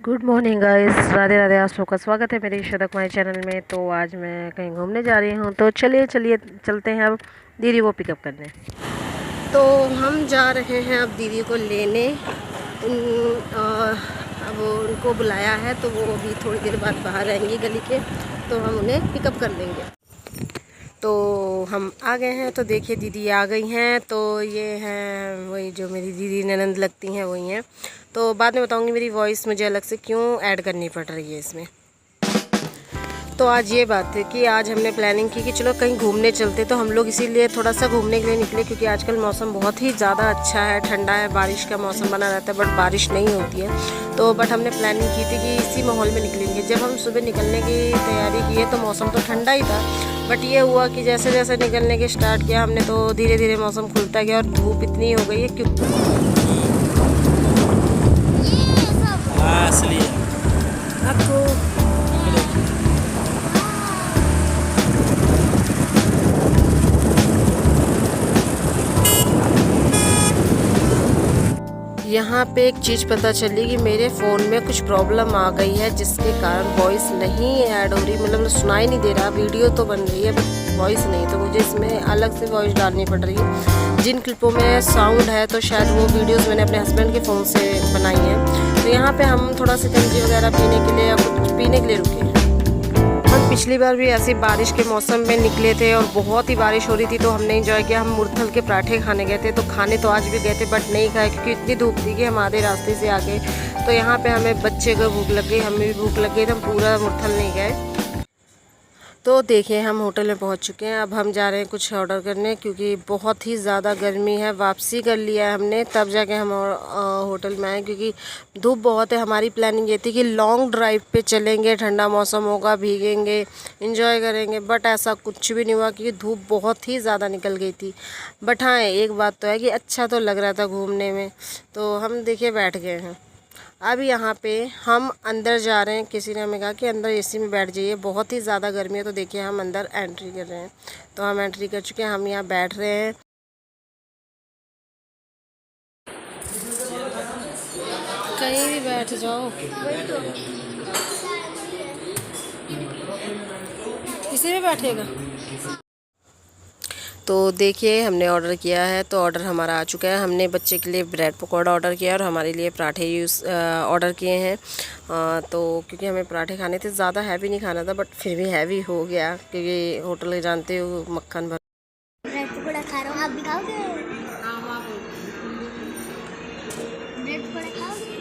Good morning guys, Radhe Radhe. आप लोग का स्वागत है मेरे शतक माई चैनल में। तो आज मैं कहीं घूमने जा रही हूँ, तो चलिए चलिए चलते हैं अब दीदी को पिकअप करने। तो हम जा रहे हैं अब दीदी को लेने। अब उनको बुलाया है तो वो अभी थोड़ी देर बाद बाहर आएंगी गली के, तो हम उन्हें पिकअप कर लेंगे। तो हम आ गए हैं, तो देखिए दीदी आ गई हैं। तो ये हैं वही जो मेरी दीदी ननंद लगती हैं, वही हैं। तो बाद में बताऊंगी मेरी वॉइस मुझे अलग से क्यों ऐड करनी पड़ रही है इसमें। तो आज ये बात है कि आज हमने प्लानिंग की कि चलो कहीं घूमने चलते। तो हम लोग इसीलिए थोड़ा सा घूमने के लिए निकले, क्योंकि आजकल मौसम बहुत ही ज़्यादा अच्छा है, ठंडा है, बारिश का मौसम बना रहता है, बट बारिश नहीं होती है। तो बट हमने प्लानिंग की थी कि इसी माहौल में निकलेंगे। जब हम सुबह निकलने की तैयारी की है तो मौसम तो ठंडा ही था, बट ये हुआ कि जैसे जैसे निकलने के स्टार्ट किया हमने, तो धीरे धीरे मौसम खुलता गया और धूप इतनी हो गई है क्योंकि आपको यहाँ पे एक चीज़ पता चली कि मेरे फ़ोन में कुछ प्रॉब्लम आ गई है, जिसके कारण वॉइस नहीं ऐड हो रही, मतलब सुनाई नहीं दे रहा। वीडियो तो बन रही है बट वॉइस नहीं, तो मुझे इसमें अलग से वॉइस डालनी पड़ रही है। जिन क्लिपों में साउंड है तो शायद वो वीडियोस मैंने अपने हस्बैंड के फ़ोन से बनाई हैं। तो यहाँ पे हम थोड़ा सा कंजी वगैरह पीने के लिए या कुछ पीने के लिए रुके हैं। हम पिछली बार भी ऐसी बारिश के मौसम में निकले थे और बहुत ही बारिश हो रही थी, तो हमने एंजॉय किया। हम मुरथल के पराठे खाने गए थे, तो खाने तो आज भी गए थे बट नहीं खाए क्योंकि इतनी धूप थी कि हम आधे रास्ते से आ गए। तो यहाँ पे हमें बच्चे को भूख लग गई, हमें भी भूख लग गई, तो हम पूरा मुरथल नहीं गए। तो देखिए हम होटल में पहुंच चुके हैं। अब हम जा रहे हैं कुछ ऑर्डर करने, क्योंकि बहुत ही ज़्यादा गर्मी है। वापसी कर लिया है हमने, तब जाके हम होटल में आए, क्योंकि धूप बहुत है। हमारी प्लानिंग ये थी कि लॉन्ग ड्राइव पे चलेंगे, ठंडा मौसम होगा, भीगेंगे, एंजॉय करेंगे, बट ऐसा कुछ भी नहीं हुआ क्योंकि धूप बहुत ही ज़्यादा निकल गई थी। बट हाँ, एक बात तो है कि अच्छा तो लग रहा था घूमने में। तो हम देखिए बैठ गए हैं। अब यहाँ पे हम अंदर जा रहे हैं। किसी ने हमें कहा कि अंदर एसी में बैठ जाइए, बहुत ही ज़्यादा गर्मी है। तो देखिए हम अंदर एंट्री कर रहे हैं। तो हम एंट्री कर चुके हैं, हम यहाँ बैठ रहे हैं। कहीं भी बैठ जाओ, किसी भी बैठेगा। तो देखिए हमने ऑर्डर किया है, तो ऑर्डर हमारा आ चुका है। हमने बच्चे के लिए ब्रेड पकौड़ा ऑर्डर किया और हमारे लिए पराठे ऑर्डर किए हैं। तो क्योंकि हमें पराठे खाने थे, ज़्यादा हैवी नहीं खाना था, बट फिर भी हैवी हो गया क्योंकि होटल जानते हो मक्खन भर। ब्रेड पकौड़ा खा रहा हूँ, आप भी खाओगे? ब्रेड पकौड़ा खाओगे?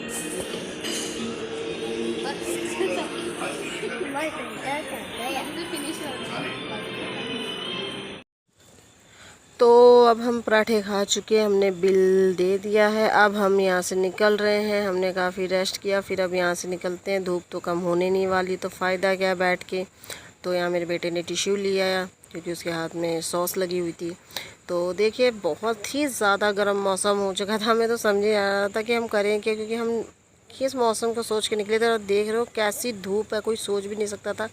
तो अब हम पराठे खा चुके हैं, हमने बिल दे दिया है। अब हम यहाँ से निकल रहे हैं। हमने काफ़ी रेस्ट किया, फिर अब यहाँ से निकलते हैं। धूप तो कम होने नहीं वाली, तो फ़ायदा क्या बैठ के। तो यहाँ मेरे बेटे ने टिश्यू लिया क्योंकि उसके हाथ में सॉस लगी हुई थी। तो देखिए बहुत ही ज़्यादा गर्म मौसम हो चुका था। हमें तो समझ नहीं आ रहा था कि हम करें क्या, क्योंकि हम किस मौसम को सोच के निकले थे। और देख रहे हो कैसी धूप है, कोई सोच भी नहीं सकता था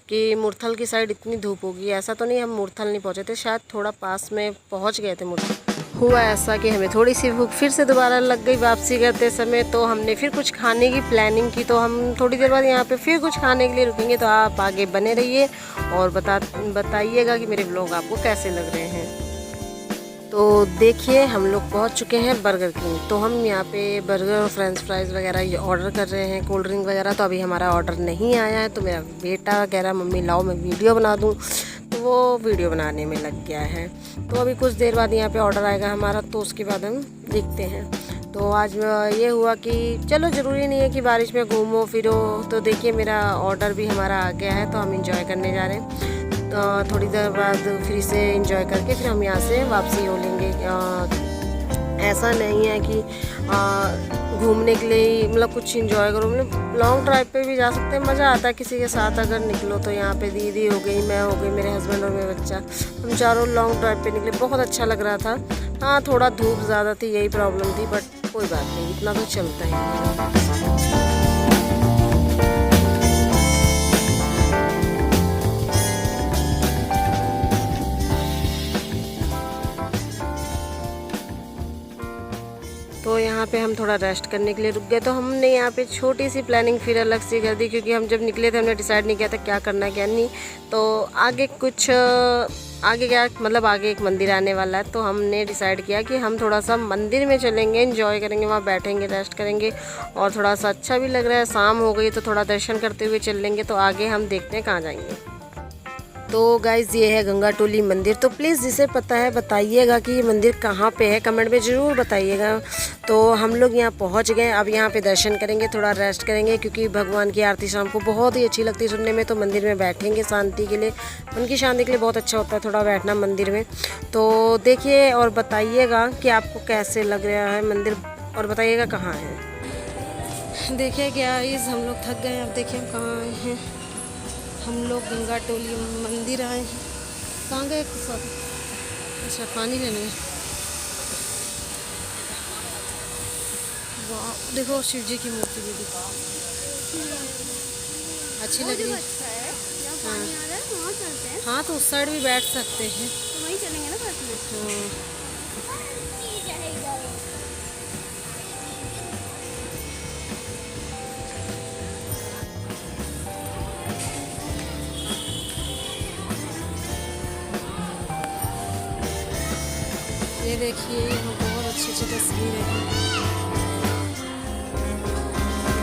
कि मुरथल की साइड इतनी धूप होगी। ऐसा तो नहीं हम मुरथल नहीं पहुंचे थे, शायद थोड़ा पास में पहुंच गए थे मुरथल। हुआ ऐसा कि हमें थोड़ी सी भूख फिर से दोबारा लग गई वापसी करते समय। तो हमने फिर कुछ खाने की प्लानिंग की। तो हम थोड़ी देर बाद यहाँ पे फिर कुछ खाने के लिए रुकेंगे। तो आप आगे बने रहिए और बताइएगा कि मेरे ब्लॉग आपको कैसे लग रहे हैं। तो देखिए हम लोग पहुंच चुके हैं बर्गर किंग। तो हम यहाँ पे बर्गर और फ्रेंच फ्राइज़ वगैरह ये ऑर्डर कर रहे हैं, कोल्ड ड्रिंक वगैरह। तो अभी हमारा ऑर्डर नहीं आया है। तो मेरा बेटा कह रहा है मम्मी लाओ मैं वीडियो बना दूँ, तो वो वीडियो बनाने में लग गया है। तो अभी कुछ देर बाद यहाँ पे ऑर्डर आएगा हमारा, तो उसके बाद हम देखते हैं। तो आज ये हुआ कि चलो ज़रूरी नहीं है कि बारिश में घूमो फिरो। तो देखिए मेरा ऑर्डर भी हमारा आ गया है, तो हम इंजॉय करने जा रहे हैं। तो थोड़ी देर बाद फिर से एंजॉय करके फिर हम यहाँ से वापसी हो लेंगे। ऐसा नहीं है कि घूमने के लिए ही मतलब कुछ एंजॉय करो, मतलब लॉन्ग ड्राइव पे भी जा सकते हैं। मज़ा आता है किसी के साथ अगर निकलो। तो यहाँ पे दीदी हो गई, मैं हो गई, मेरे हस्बैंड और मेरा बच्चा, हम चारों लॉन्ग ड्राइव पे निकले। बहुत अच्छा लग रहा था। हाँ थोड़ा धूप ज़्यादा थी, यही प्रॉब्लम थी, बट कोई बात नहीं, इतना तो चलता ही। तो यहाँ पे हम थोड़ा रेस्ट करने के लिए रुक गए। तो हमने यहाँ पे छोटी सी प्लानिंग फिर अलग से कर दी, क्योंकि हम जब निकले थे हमने डिसाइड नहीं किया था क्या करना है क्या नहीं। तो आगे क्या मतलब आगे एक मंदिर आने वाला है, तो हमने डिसाइड किया कि हम थोड़ा सा मंदिर में चलेंगे, एंजॉय करेंगे, वहाँ बैठेंगे, रेस्ट करेंगे और थोड़ा सा अच्छा भी लग रहा है। शाम हो गई तो थोड़ा दर्शन करते हुए चल लेंगे। तो आगे हम देखते हैं कहाँ जाएंगे। तो गाइज़ ये है गंगा टोली मंदिर। तो प्लीज़ जिसे पता है बताइएगा कि ये मंदिर कहाँ पे है, कमेंट में ज़रूर बताइएगा। तो हम लोग यहाँ पहुँच गए। अब यहाँ पे दर्शन करेंगे, थोड़ा रेस्ट करेंगे, क्योंकि भगवान की आरती शाम को बहुत ही अच्छी लगती है सुनने में। तो मंदिर में बैठेंगे शांति के लिए, मन की शांति के लिए बहुत अच्छा होता है थोड़ा बैठना मंदिर में। तो देखिए और बताइएगा कि आपको कैसे लग रहा है मंदिर, और बताइएगा कहाँ है। देखिए गाइज़ हम लोग थक गए। अब देखिए हम कहाँ आए हैं। हम लोग गंगा टोली मंदिर आए हैं। कहाँ गए सब? अच्छा पानी लेने। वाह देखो शिव जी की मूर्ति भी दिखा, अच्छी लग रही है। हाँ तो उस साइड भी बैठ सकते हैं, तो वहीं चलेंगे ना साथ में। ये देखिए यहाँ बहुत अच्छी अच्छी तस्वीर है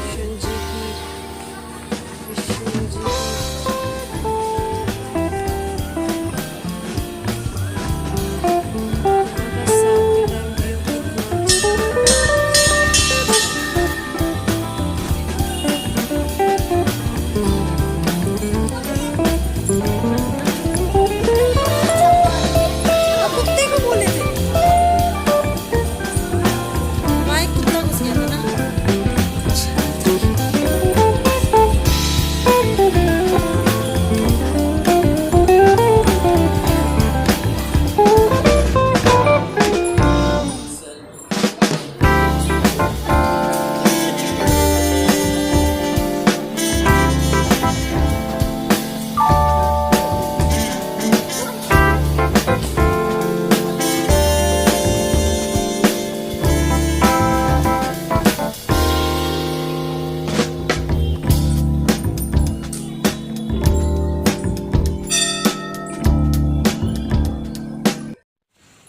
कृष्ण जी की, कृष्ण जी की।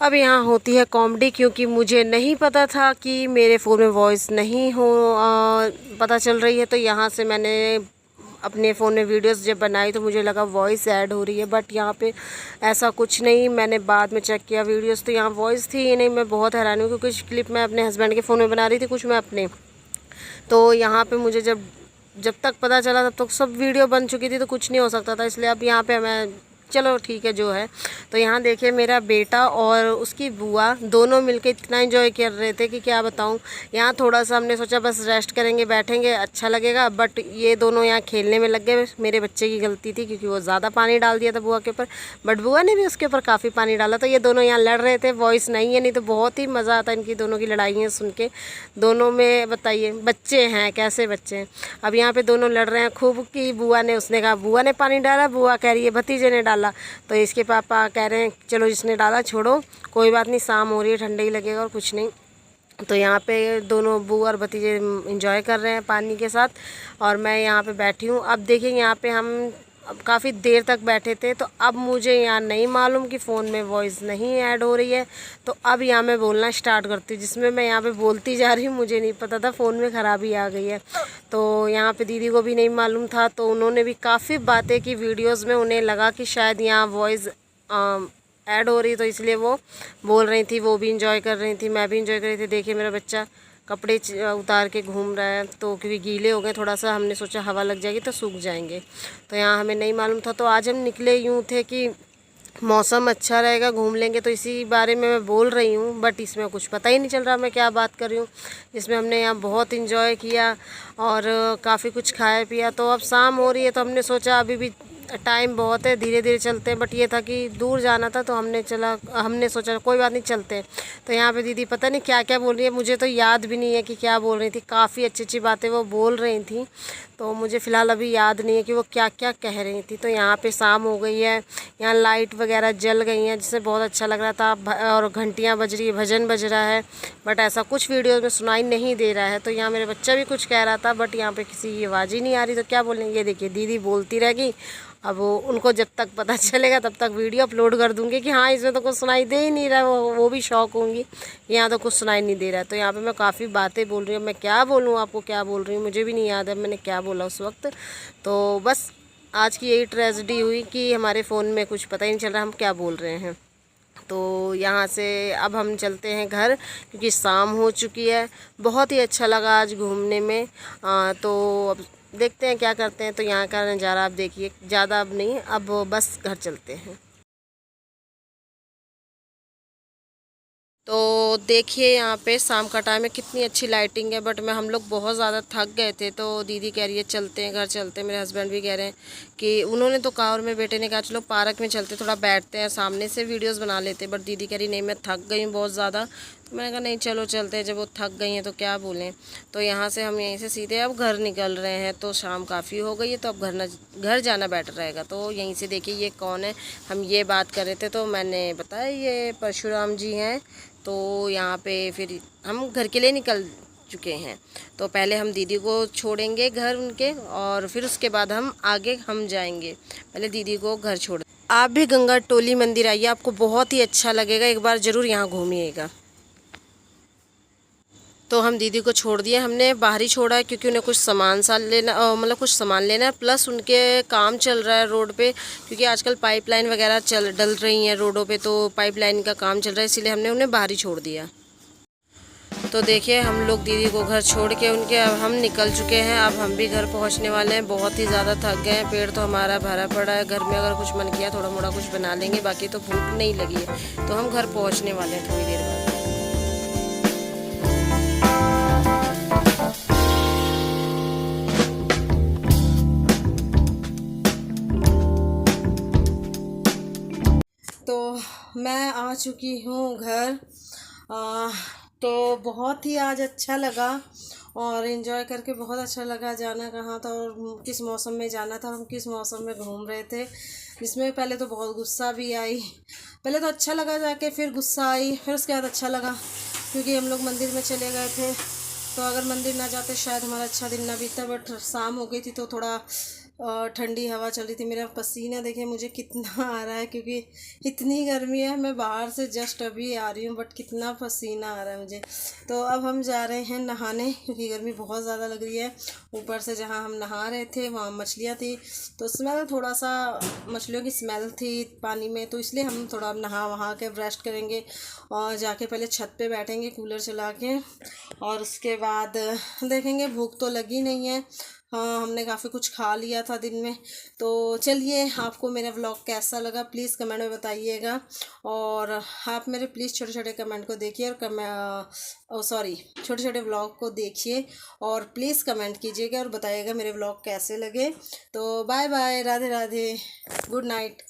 अब यहाँ होती है कॉमेडी, क्योंकि मुझे नहीं पता था कि मेरे फ़ोन में वॉइस नहीं पता चल रही है। तो यहाँ से मैंने अपने फ़ोन में वीडियोस जब बनाई तो मुझे लगा वॉइस ऐड हो रही है, बट यहाँ पे ऐसा कुछ नहीं। मैंने बाद में चेक किया वीडियोस तो यहाँ वॉइस थी ही नहीं। मैं बहुत हैरान हूँ, क्योंकि कुछ क्लिप मैं अपने हस्बैंड के फ़ोन में बना रही थी, कुछ मैं अपने। तो यहाँ पे मुझे जब तक पता चला तब तक सब वीडियो बन चुकी थी, तो कुछ नहीं हो सकता था। इसलिए अब यहाँ पे मैं चलो ठीक है जो है। तो यहाँ देखिए मेरा बेटा और उसकी बुआ दोनों मिलके इतना एंजॉय कर रहे थे कि क्या बताऊँ। यहाँ थोड़ा सा हमने सोचा बस रेस्ट करेंगे, बैठेंगे, अच्छा लगेगा, बट ये दोनों यहाँ खेलने में लग गए। मेरे बच्चे की गलती थी, क्योंकि वो ज़्यादा पानी डाल दिया था बुआ के ऊपर, बट बुआ ने भी उसके ऊपर काफ़ी पानी डाला। तो ये दोनों यहाँ लड़ रहे थे। वॉइस नहीं है, नहीं तो बहुत ही मज़ा आता इनकी दोनों की लड़ाइयाँ सुन के। दोनों में बताइए बच्चे हैं, कैसे बच्चे हैं। अब यहाँ पे दोनों लड़ रहे हैं खूब कि बुआ ने, उसने कहा बुआ ने पानी डाला, बुआ कह रही है भतीजे ने डाला। तो इसके पापा कह रहे हैं चलो जिसने डाला छोड़ो, कोई बात नहीं, शाम हो रही है, ठंडा ही लगेगा और कुछ नहीं। तो यहाँ पे दोनों बुआ और भतीजे एंजॉय कर रहे हैं पानी के साथ, और मैं यहाँ पे बैठी हूँ। अब देखिए यहाँ पे हम अब काफ़ी देर तक बैठे थे, तो अब मुझे यहाँ नहीं मालूम कि फ़ोन में वॉइस नहीं ऐड हो रही है। तो अब यहाँ मैं बोलना स्टार्ट करती हूँ, जिसमें मैं यहाँ पे बोलती जा रही हूँ। मुझे नहीं पता था फ़ोन में ख़राबी आ गई है। तो यहाँ पे दीदी को भी नहीं मालूम था, तो उन्होंने भी काफ़ी बातें की वीडियोज़ में। उन्हें लगा कि शायद यहाँ वॉइस ऐड हो रही, तो इसलिए वो बोल रही थी, वो भी इंजॉय कर रही थी, मैं भी इंजॉय कर रही थी। देखिए मेरा बच्चा कपड़े उतार के घूम रहा है, तो क्योंकि गीले हो गए थोड़ा सा, हमने सोचा हवा लग जाएगी तो सूख जाएंगे। तो यहाँ हमें नहीं मालूम था। तो आज हम निकले यूँ थे कि मौसम अच्छा रहेगा, घूम लेंगे, तो इसी बारे में मैं बोल रही हूँ, बट इसमें कुछ पता ही नहीं चल रहा मैं क्या बात कर रही हूँ। जिसमें हमने यहाँ बहुत इंजॉय किया और काफ़ी कुछ खाया पिया। तो अब शाम हो रही है, तो हमने सोचा अभी भी टाइम बहुत है, धीरे धीरे चलते हैं। बट ये था कि दूर जाना था तो हमने सोचा कोई बात नहीं, चलते हैं। तो यहाँ पे दीदी पता नहीं क्या क्या बोल रही है, मुझे तो याद भी नहीं है कि क्या बोल रही थी। काफ़ी अच्छी अच्छी बातें वो बोल रही थी, तो मुझे फ़िलहाल अभी याद नहीं है कि वो क्या क्या कह रही थी। तो यहाँ पे शाम हो गई है, यहाँ लाइट वगैरह जल गई हैं, जिससे बहुत अच्छा लग रहा था। और घंटियाँ बज रही है, भजन बज रहा है, बट ऐसा कुछ वीडियो में सुनाई नहीं दे रहा है। तो यहाँ मेरे बच्चा भी कुछ कह रहा था, बट यहाँ पे किसी की आवाज़ ही नहीं आ रही। तो क्या बोलें, ये देखिए दीदी बोलती रहेगी। अब उनको जब तक पता चलेगा तब तक वीडियो अपलोड कर दूँगी कि हाँ इसमें तो कुछ सुनाई दे ही नहीं रहा है। वो भी शौक होंगी, यहाँ तो कुछ सुनाई नहीं दे रहा है। तो यहाँ पे मैं काफ़ी बातें बोल रही हूँ, मैं क्या बोलूँ आपको, क्या बोल रही हूँ मुझे भी नहीं याद है मैंने क्या बोला उस वक्त। तो बस आज की यही ट्रेजेडी हुई कि हमारे फ़ोन में कुछ पता ही नहीं चल रहा हम क्या बोल रहे हैं। तो यहाँ से अब हम चलते हैं घर, क्योंकि शाम हो चुकी है। बहुत ही अच्छा लगा आज घूमने में। तो अब देखते हैं क्या करते हैं। तो यहाँ का नज़ारा आप देखिए, ज़्यादा अब नहीं, अब बस घर चलते हैं। तो देखिए यहाँ पे शाम का टाइम है, कितनी अच्छी लाइटिंग है। बट हम लोग बहुत ज़्यादा थक गए थे, तो दीदी कह रही है चलते हैं, घर चलते हैं। मेरे हस्बैंड भी कह रहे हैं कि उन्होंने तो कहा, और मेरे बेटे ने कहा चलो पार्क में चलते, थोड़ा बैठते हैं, सामने से वीडियोस बना लेते। बट दीदी कह रही नहीं मैं थक गई हूँ बहुत ज़्यादा। तो मैंने कहा नहीं चलो चलते हैं, जब वो थक गई हैं तो क्या बोलें। तो यहाँ से हम यहीं से सीधे अब घर निकल रहे हैं। तो शाम काफ़ी हो गई है, तो अब घर जाना बेटर रहेगा। तो यहीं से देखिए ये कौन है, हम ये बात कर रहे थे तो मैंने बताया ये परशुराम जी हैं। तो यहाँ पे फिर हम घर के लिए निकल चुके हैं। तो पहले हम दीदी को छोड़ेंगे घर उनके, और फिर उसके बाद हम आगे हम जाएंगे। पहले दीदी को घर छोड़। आप भी गंगा टोली मंदिर आइए, आपको बहुत ही अच्छा लगेगा, एक बार ज़रूर यहाँ घूमिएगा। तो हम दीदी को छोड़ दिए, हमने बाहर ही छोड़ा है, क्योंकि उन्हें कुछ सामान सा लेना, मतलब कुछ सामान लेना है, प्लस उनके काम चल रहा है रोड पे, क्योंकि आजकल पाइपलाइन वगैरह डल रही हैं रोडों पे। तो पाइपलाइन का काम चल रहा है, इसीलिए हमने उन्हें बाहर ही छोड़ दिया। तो देखिए हम लोग दीदी को घर छोड़ के उनके अब हम निकल चुके हैं। अब हम भी घर पहुंचने वाले हैं, बहुत ही ज़्यादा थक गए हैं। पेट तो हमारा भरा पड़ा है, घर में अगर कुछ मन किया थोड़ा मोड़ा कुछ बना लेंगे, बाकी तो भूख नहीं लगी है। तो हम घर पहुँचने वाले हैं थोड़ी देर बाद। तो मैं आ चुकी हूँ घर। तो बहुत ही आज अच्छा लगा और इन्जॉय करके बहुत अच्छा लगा। जाना कहाँ था और किस मौसम में जाना था, हम किस मौसम में घूम रहे थे, जिसमें पहले तो बहुत गुस्सा भी आई। पहले तो अच्छा लगा जाके, फिर गुस्सा आई, फिर उसके बाद अच्छा लगा, क्योंकि हम लोग मंदिर में चले गए थे। तो अगर मंदिर ना जाते शायद हमारा अच्छा दिन ना बीतता। बट शाम हो गई थी तो थोड़ा ठंडी हवा चल रही थी। मेरा पसीना देखे मुझे कितना आ रहा है, क्योंकि इतनी गर्मी है। मैं बाहर से जस्ट अभी आ रही हूँ, बट कितना पसीना आ रहा है मुझे। तो अब हम जा रहे हैं नहाने, क्योंकि गर्मी बहुत ज़्यादा लग रही है। ऊपर से जहाँ हम नहा रहे थे वहाँ मछलियाँ थी, तो स्मेल थोड़ा सा मछलियों की स्मेल थी पानी में, तो इसलिए हम थोड़ा नहा वहाँ के रेस्ट करेंगे और जाके पहले छत पे बैठेंगे कूलर चला के, और उसके बाद देखेंगे। भूख तो लगी नहीं है, हाँ हमने काफ़ी कुछ खा लिया था दिन में। तो चलिए, आपको मेरा व्लॉग कैसा लगा प्लीज़ कमेंट में बताइएगा। और आप मेरे प्लीज़ छोटे छोटे कमेंट को देखिए और छोटे छोटे व्लॉग को देखिए, और प्लीज़ कमेंट कीजिएगा और बताइएगा मेरे व्लॉग कैसे लगे। तो bye bye, Radhe Radhe, good night.